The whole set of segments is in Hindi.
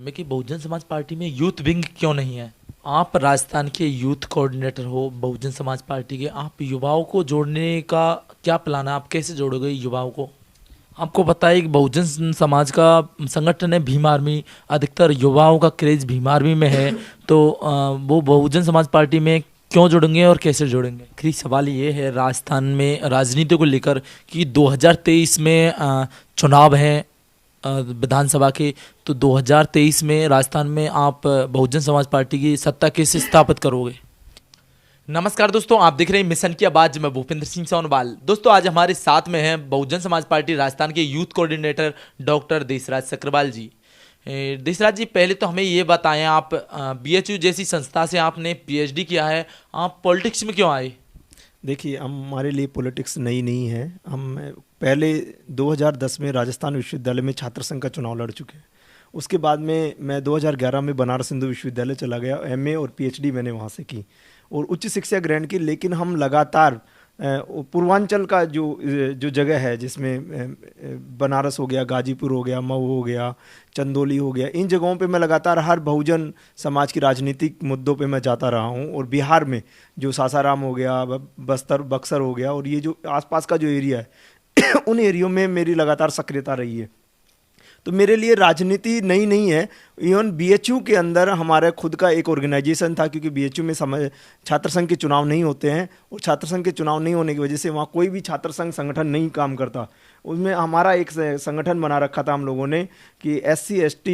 में कि बहुजन समाज पार्टी में यूथ विंग क्यों नहीं है। आप राजस्थान के यूथ कोऑर्डिनेटर हो बहुजन समाज पार्टी के, आप युवाओं को जोड़ने का क्या प्लान है? आप कैसे जोड़ोगे युवाओं को? आपको पता है कि बहुजन समाज का संगठन है भीम आर्मी, अधिकतर युवाओं का क्रेज भीम आर्मी में है। तो वो बहुजन समाज पार्टी में क्यों जुड़ेंगे और कैसे जुड़ेंगे? आखिरी सवाल ये है राजस्थान में राजनीति को लेकर कि 2023 में चुनाव हैं विधानसभा के। तो 2023 में राजस्थान में आप बहुजन समाज पार्टी की सत्ता कैसे स्थापित करोगे? नमस्कार दोस्तों, आप देख रहे हैं मिशन की आवाज में भूपेंद्र सिंह सोनवाल। दोस्तों, आज हमारे साथ में हैं बहुजन समाज पार्टी राजस्थान के यूथ कोऑर्डिनेटर डॉक्टर देशराज सक्सेरवाल जी। देशराज जी, पहले तो हमें ये बताएं, आप बीएचयू जैसी संस्था से आपने पीएचडी किया है, आप पॉलिटिक्स में क्यों आए? देखिए, हमारे लिए पॉलिटिक्स नई नहीं है। हम पहले 2010 में राजस्थान विश्वविद्यालय में छात्र संघ का चुनाव लड़ चुके हैं। उसके बाद में मैं 2011 में बनारस हिंदू विश्वविद्यालय चला गया। एमए और पीएचडी मैंने वहाँ से की और उच्च शिक्षा ग्रहण की। लेकिन हम लगातार पूर्वांचल का जो जगह है, जिसमें बनारस हो गया, गाजीपुर हो गया, मऊ हो गया, चंदौली हो गया, इन जगहों पे मैं लगातार हर बहुजन समाज की राजनीतिक मुद्दों पे मैं जाता रहा हूँ। और बिहार में जो सासाराम हो गया, बक्सर हो गया, और ये जो आसपास का जो एरिया है उन एरियो में मेरी लगातार सक्रियता रही है। तो मेरे लिए राजनीति नई नहीं है। इवन बीएचयू के अंदर हमारा खुद का एक ऑर्गेनाइजेशन था, क्योंकि बीएचयू में छात्र संघ के चुनाव नहीं होते हैं, और छात्र संघ के चुनाव नहीं होने की वजह से वहाँ कोई भी छात्र संघ संगठन नहीं काम करता। उसमें हमारा एक संगठन बना रखा था हम लोगों ने कि SC/ST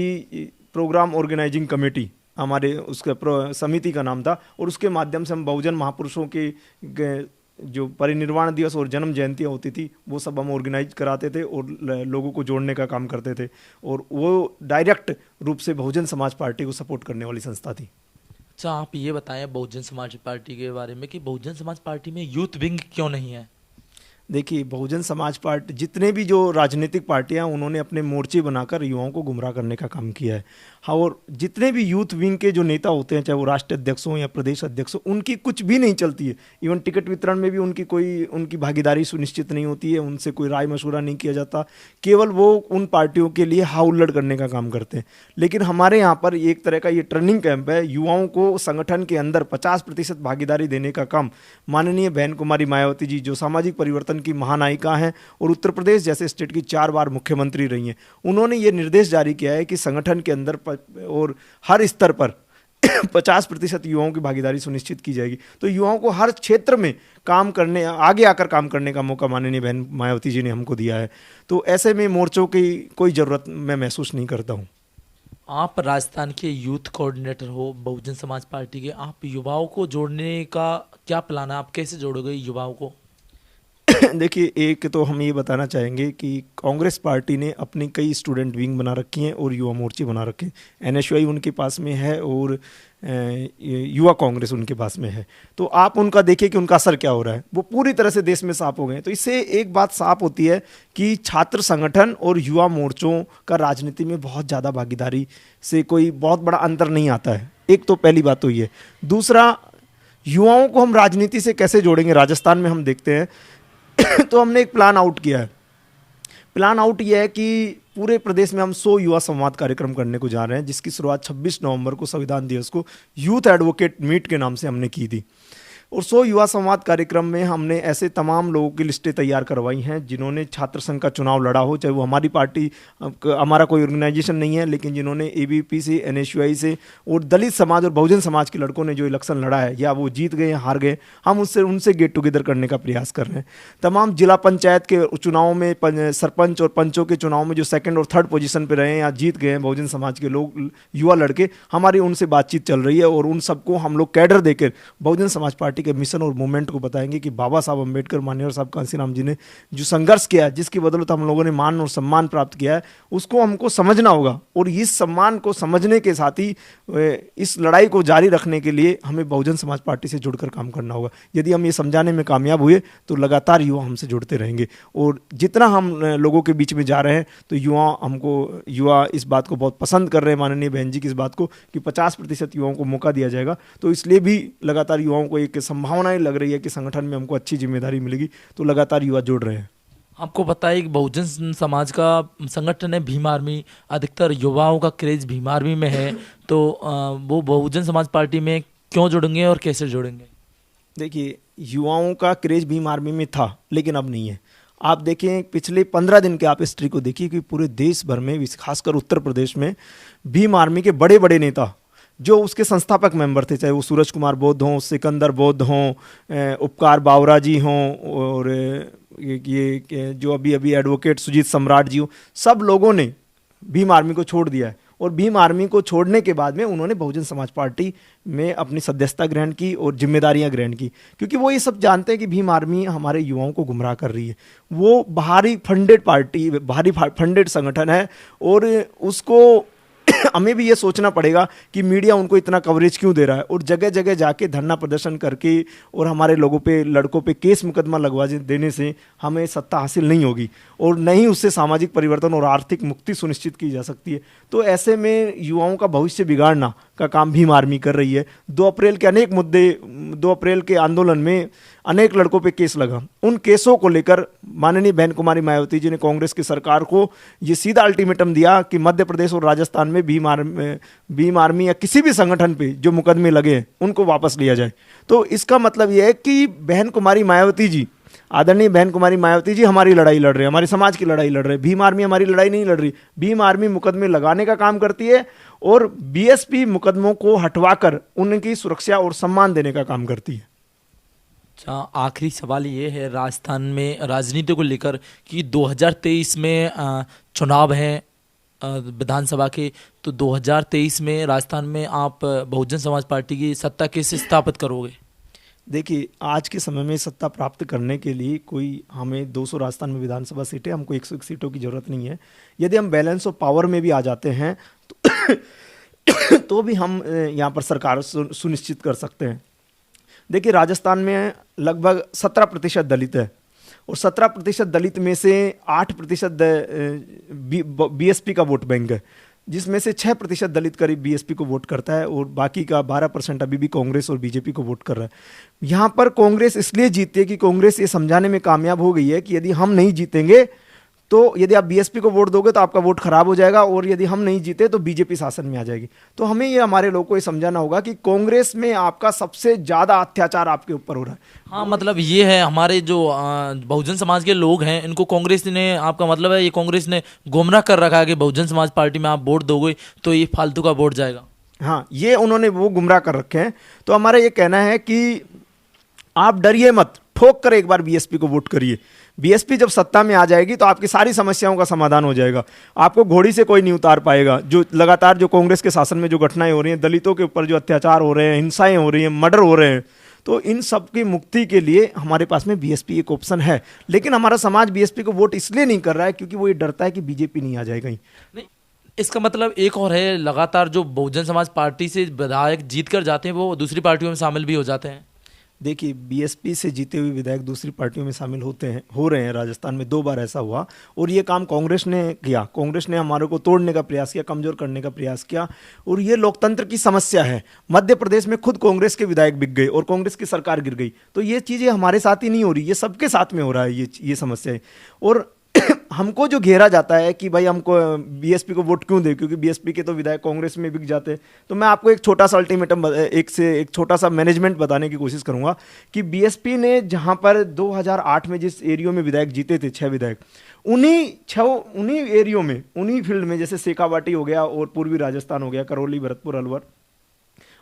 प्रोग्राम ऑर्गेनाइजिंग कमेटी, हमारे उसका समिति का नाम था। और उसके माध्यम से हम बहुजन महापुरुषों के जो परिनिर्वाण दिवस और जन्म जयंतियाँ होती थी वो सब हम ऑर्गेनाइज कराते थे और लोगों को जोड़ने का काम करते थे। और वो डायरेक्ट रूप से बहुजन समाज पार्टी को सपोर्ट करने वाली संस्था थी। अच्छा, आप ये बताएं बहुजन समाज पार्टी के बारे में कि बहुजन समाज पार्टी में यूथ विंग क्यों नहीं है। देखिए, बहुजन समाज पार्टी, जितने भी जो राजनीतिक पार्टियां, उन्होंने अपने मोर्चे बनाकर युवाओं को गुमराह करने का काम किया है। हाँ, और जितने भी यूथ विंग के जो नेता होते हैं, चाहे वो राष्ट्रीय अध्यक्ष हों या प्रदेश अध्यक्ष हों, उनकी कुछ भी नहीं चलती है। इवन टिकट वितरण में भी उनकी भागीदारी सुनिश्चित नहीं होती है, उनसे कोई राय मशवरा नहीं किया जाता। केवल वो उन पार्टियों के लिए हाउल्लड़ करने का काम करते हैं। लेकिन हमारे यहाँ पर एक तरह का ये टर्निंग कैंप है। युवाओं को संगठन के अंदर 50% भागीदारी देने का काम माननीय बहन कुमारी मायावती जी, जो सामाजिक परिवर्तन की महानायिका हैं और उत्तर प्रदेश जैसे स्टेट की 4 बार मुख्यमंत्री रही हैं, उन्होंने ये निर्देश जारी किया है कि संगठन के अंदर और हर स्तर पर 50% युवाओं की भागीदारी सुनिश्चित की जाएगी। तो युवाओं को हर क्षेत्र में काम करने, आगे आकर काम करने का मौका माननीय बहन मायावती जी ने हमको दिया है। तो ऐसे में मोर्चों की कोई ज़रूरत मैं महसूस नहीं करता हूँ। आप राजस्थान के यूथ कोऑर्डिनेटर हो बहुजन समाज पार्टी के, आप युवाओं को जोड़ने का क्या प्लान है? आप कैसे जोड़ोगे युवाओं को? देखिए, एक तो हम ये बताना चाहेंगे कि कांग्रेस पार्टी ने अपनी कई स्टूडेंट विंग बना रखी हैं और युवा मोर्चे बना रखे हैं। NSY उनके पास में है और युवा कांग्रेस उनके पास में है। तो आप उनका देखिए कि उनका असर क्या हो रहा है। वो पूरी तरह से देश में साफ हो गए। तो इससे एक बात साफ होती है कि छात्र संगठन और युवा मोर्चों का राजनीति में बहुत ज़्यादा भागीदारी से कोई बहुत बड़ा अंतर नहीं आता है। एक तो पहली बात तो ये। दूसरा, युवाओं को हम राजनीति से कैसे जोड़ेंगे, राजस्थान में हम देखते हैं तो हमने एक प्लान आउट किया है। प्लान आउट यह है कि पूरे प्रदेश में हम 100 युवा संवाद कार्यक्रम करने को जा रहे हैं, जिसकी शुरुआत 26 नवंबर को संविधान दिवस को यूथ एडवोकेट मीट के नाम से हमने की थी। और 100 युवा संवाद कार्यक्रम में हमने ऐसे तमाम लोगों की लिस्टें तैयार करवाई हैं जिन्होंने छात्र संघ का चुनाव लड़ा हो, चाहे वो हमारी पार्टी, हमारा कोई ऑर्गेनाइजेशन नहीं है, लेकिन जिन्होंने ABP से, NSY से और दलित समाज और बहुजन समाज के लड़कों ने जो इलेक्शन लड़ा है, या वो जीत गए या हार गए, हम उनसे गेट टुगेदर करने का प्रयास कर रहे हैं। तमाम जिला पंचायत के चुनावों में, सरपंच और पंचों के चुनाव में जो 2nd और 3rd पोजीशन पर रहे हैं या जीत गए हैं बहुजन समाज के लोग, युवा लड़के, हमारी उनसे बातचीत चल रही है। और उन सबको हम लोग कैडर देकर बहुजन समाज पार्टी के मिशन और मूवमेंट को बताएंगे कि बाबा साहब अम्बेडकर, मान्यवर साहब कांसीराम जी ने जो संघर्ष किया, जिसकी बदौलत हम लोगों ने मान और सम्मान प्राप्त किया है, उसको हमको समझना होगा। और इस सम्मान को समझने के साथ ही इस लड़ाई को जारी रखने के लिए हमें बहुजन समाज पार्टी से जुड़कर काम करना होगा। यदि हम ये समझाने में कामयाब हुए तो लगातार युवा हमसे जुड़ते रहेंगे। और जितना हम लोगों के बीच में जा रहे हैं तो युवा इस बात को बहुत पसंद कर रहे हैं, माननीय बहन जी की इस बात को, कि 50% युवाओं को मौका दिया जाएगा। तो इसलिए भी लगातार युवाओं को एक संभावनाएं लग रही है कि संगठन में हमको अच्छी जिम्मेदारी मिलेगी। तो लगातार युवा जुड़ रहे हैं। आपको पता है कि बहुजन समाज का संगठन है भीम आर्मी, अधिकतर युवाओं का क्रेज भीम आर्मी में है, तो वो बहुजन समाज पार्टी में क्यों जुड़ेंगे और कैसे जुड़ेंगे? देखिए, युवाओं का क्रेज भीम आर्मी में था, लेकिन अब नहीं है। आप देखें पिछले 15 दिन के आप हिस्ट्री को देखिए कि पूरे देश भर में, खासकर उत्तर प्रदेश में, भीम आर्मी के बड़े बड़े नेता जो उसके संस्थापक मेंबर थे, चाहे वो सूरज कुमार बौद्ध हों, सिकंदर बौद्ध हों, उपकार बावरा जी हों, और ये जो अभी अभी एडवोकेट सुजीत सम्राट जी हो, सब लोगों ने भीम आर्मी को छोड़ दिया है। और भीम आर्मी को छोड़ने के बाद में उन्होंने बहुजन समाज पार्टी में अपनी सदस्यता ग्रहण की और जिम्मेदारियां ग्रहण की, क्योंकि वो ये सब जानते हैं कि भीम आर्मी हमारे युवाओं को गुमराह कर रही है। वो भारी फंडेड पार्टी, भारी फंडेड संगठन है, और उसको हमें भी ये सोचना पड़ेगा कि मीडिया उनको इतना कवरेज क्यों दे रहा है, और जगह जगह जाके धरना प्रदर्शन करके और हमारे लोगों पे, लड़कों पे केस मुकदमा लगवा देने से हमें सत्ता हासिल नहीं होगी, और नहीं उससे सामाजिक परिवर्तन और आर्थिक मुक्ति सुनिश्चित की जा सकती है। तो ऐसे में युवाओं का भविष्य बिगाड़ना का काम भीम आर्मी कर रही है। 2 अप्रैल के अनेक मुद्दे, 2 अप्रैल के आंदोलन में अनेक लड़कों पे केस लगा। उन केसों को लेकर माननीय बहन कुमारी मायावती जी ने कांग्रेस की सरकार को ये सीधा अल्टीमेटम दिया कि मध्य प्रदेश और राजस्थान में भीम आर्मी या किसी भी संगठन पे जो मुकदमे लगे हैं उनको वापस लिया जाए। तो इसका मतलब यह है कि बहन कुमारी मायावती जी, आदरणीय बहन कुमारी मायावती जी हमारी लड़ाई लड़ रहे हैं, हमारे समाज की लड़ाई लड़ रहे हैं। भीम आर्मी हमारी लड़ाई नहीं लड़ रही। भीम आर्मी मुकदमे लगाने का काम करती है और बीएसपी मुकदमों को हटवाकर उनकी सुरक्षा और सम्मान देने का काम करती है। अच्छा, आखिरी सवाल ये है राजस्थान में राजनीति को लेकर कि 2023 में चुनाव हैं विधानसभा के, तो 2023 में राजस्थान में आप बहुजन समाज पार्टी की सत्ता कैसे स्थापित करोगे? देखिए, आज के समय में सत्ता प्राप्त करने के लिए कोई हमें 200 राजस्थान में विधानसभा सीटें, हमको 101 सीटों की जरूरत नहीं है। यदि हम बैलेंस ऑफ पावर में भी आ जाते हैं तो भी हम यहाँ पर सरकार सुनिश्चित कर सकते हैं। देखिए, राजस्थान में लगभग 17% दलित है, और 17% दलित में से 8% बीएसपी का वोट बैंक है, जिसमें से 6% दलित करीब बीएसपी को वोट करता है, और बाकी का 12% अभी भी कांग्रेस और बीजेपी को वोट कर रहा है। यहाँ पर कांग्रेस इसलिए जीती है कि कांग्रेस ये समझाने में कामयाब हो गई है कि यदि हम नहीं जीतेंगे तो यदि आप बीएसपी को वोट दोगे तो आपका वोट खराब हो जाएगा, और यदि हम नहीं जीते तो बीजेपी शासन में आ जाएगी। तो हमें ये, हमारे लोगों को ये समझाना होगा कि कांग्रेस में आपका सबसे ज्यादा अत्याचार आपके ऊपर हो रहा है। हाँ, मतलब ये है हमारे जो बहुजन समाज के लोग हैं इनको कांग्रेस ने, आपका मतलब है ये कांग्रेस ने गुमराह कर रखा है कि बहुजन समाज पार्टी में आप वोट दोगे तो ये फालतू का वोट जाएगा। हाँ, ये उन्होंने वो गुमराह कर रखे हैं। तो हमारा ये कहना है कि आप डरिए मत, ठोक कर एक बार बीएसपी को वोट करिए। बीएसपी जब सत्ता में आ जाएगी तो आपकी सारी समस्याओं का समाधान हो जाएगा। आपको घोड़ी से कोई नहीं उतार पाएगा। जो लगातार जो कांग्रेस के शासन में जो घटनाएं हो रही हैं, दलितों के ऊपर जो अत्याचार हो रहे हैं, हिंसाएं हो रही हैं, मर्डर हो रहे हैं, तो इन सब की मुक्ति के लिए हमारे पास में बीएसपी एक ऑप्शन है। लेकिन हमारा समाज बीएसपी को वोट इसलिए नहीं कर रहा है क्योंकि वो ये डरता है कि बीजेपी नहीं आ जाएगा ही। नहीं, इसका मतलब एक और है, लगातार जो बहुजन समाज पार्टी से विधायक जीत कर जाते हैं वो दूसरी पार्टियों में शामिल भी हो जाते हैं। देखिए, बीएसपी से जीते हुए विधायक दूसरी पार्टियों में शामिल हो रहे हैं। राजस्थान में 2 बार ऐसा हुआ, और ये काम कांग्रेस ने किया। कांग्रेस ने हमारे को तोड़ने का प्रयास किया, कमजोर करने का प्रयास किया, और ये लोकतंत्र की समस्या है। मध्य प्रदेश में खुद कांग्रेस के विधायक बिक गए और कांग्रेस की सरकार गिर गई। तो ये चीज़ें हमारे साथ ही नहीं हो रही, ये सबके साथ में हो रहा है ये समस्या है। और हमको जो घेरा जाता है कि भाई हमको बीएसपी को वोट क्यों दे, क्योंकि बीएसपी के तो विधायक कांग्रेस में बिक जाते हैं। तो मैं आपको एक छोटा सा अल्टीमेटम, एक छोटा सा मैनेजमेंट बताने की कोशिश करूंगा कि बीएसपी ने जहां पर 2008 में जिस एरियो में विधायक जीते थे, 6 विधायक, उन्हीं एरियो में, उन्हीं फील्ड में, जैसे शेखावाटी हो गया और पूर्वी राजस्थान हो गया, करौली, भरतपुर, अलवर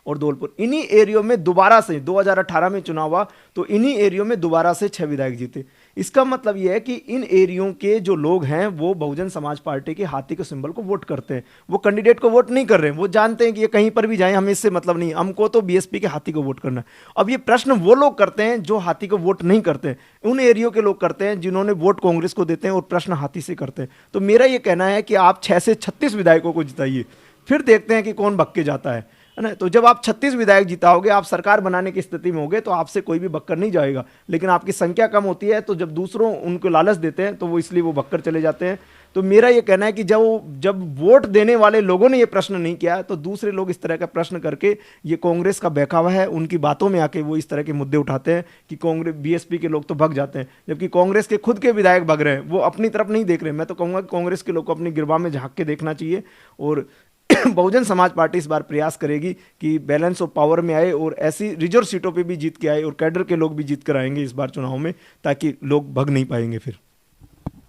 और धौलपुर, इन्हीं एरियो में दोबारा से 2018 में चुनाव हुआ, तो इन्हीं एरियो में दोबारा से 6 विधायक जीते। इसका मतलब यह है कि इन एरियो के जो लोग हैं वो बहुजन समाज पार्टी के हाथी के सिंबल को वोट करते हैं। वो कैंडिडेट को वोट नहीं कर रहे हैं, वो जानते हैं कि ये कहीं पर भी जाए, हमें इससे मतलब नहीं, हमको तो बीएसपी के हाथी को वोट करना है। अब ये प्रश्न वो लोग करते हैं जो हाथी को वोट नहीं करते हैं, उन एरियो के लोग करते हैं जिन्होंने वोट कांग्रेस को देते हैं और प्रश्न हाथी से करते हैं। तो मेरा ये कहना है कि आप 6 से 36 विधायकों को जिताइए, फिर देखते हैं कि कौन भक्के जाता है ना। तो जब आप 36 विधायक जिताओगे, आप सरकार बनाने की स्थिति में होगे, तो आपसे कोई भी बक्कर नहीं जाएगा। लेकिन आपकी संख्या कम होती है, तो जब दूसरों उनको लालच देते हैं तो वो इसलिए वो बक्कर चले जाते हैं। तो मेरा ये कहना है कि जब वोट देने वाले लोगों ने ये प्रश्न नहीं किया तो दूसरे लोग इस तरह का प्रश्न करके, ये कांग्रेस का बहकावा है, उनकी बातों में आके वो इस तरह के मुद्दे उठाते हैं कि कांग्रेस बीएसपी के लोग तो भग जाते हैं, जबकि कांग्रेस के खुद के विधायक भग रहे हैं, वो अपनी तरफ नहीं देख रहे। मैं तो कहूँगा कि कांग्रेस के लोग को अपनी गिरबा में झांक के देखना चाहिए और बहुजन समाज पार्टी इस बार प्रयास करेगी कि बैलेंस ऑफ पावर में आए और ऐसी रिजर्व सीटों पे भी जीत के आए और कैडर के लोग भी जीत कर आएंगे इस बार चुनाव में, ताकि लोग भग नहीं पाएंगे फिर।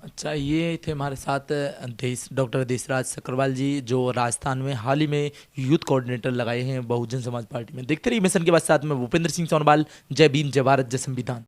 अच्छा, ये थे हमारे साथ डॉक्टर देशराज सक्करवाल जी, जो राजस्थान में हाल ही में यूथ कोऑर्डिनेटर लगाए हैं बहुजन समाज पार्टी में। देखते रहिए मिशन के बाद, साथ में भूपेंद्र सिंह सोनवाल। जय भीम, जय भारत, जय संविधान।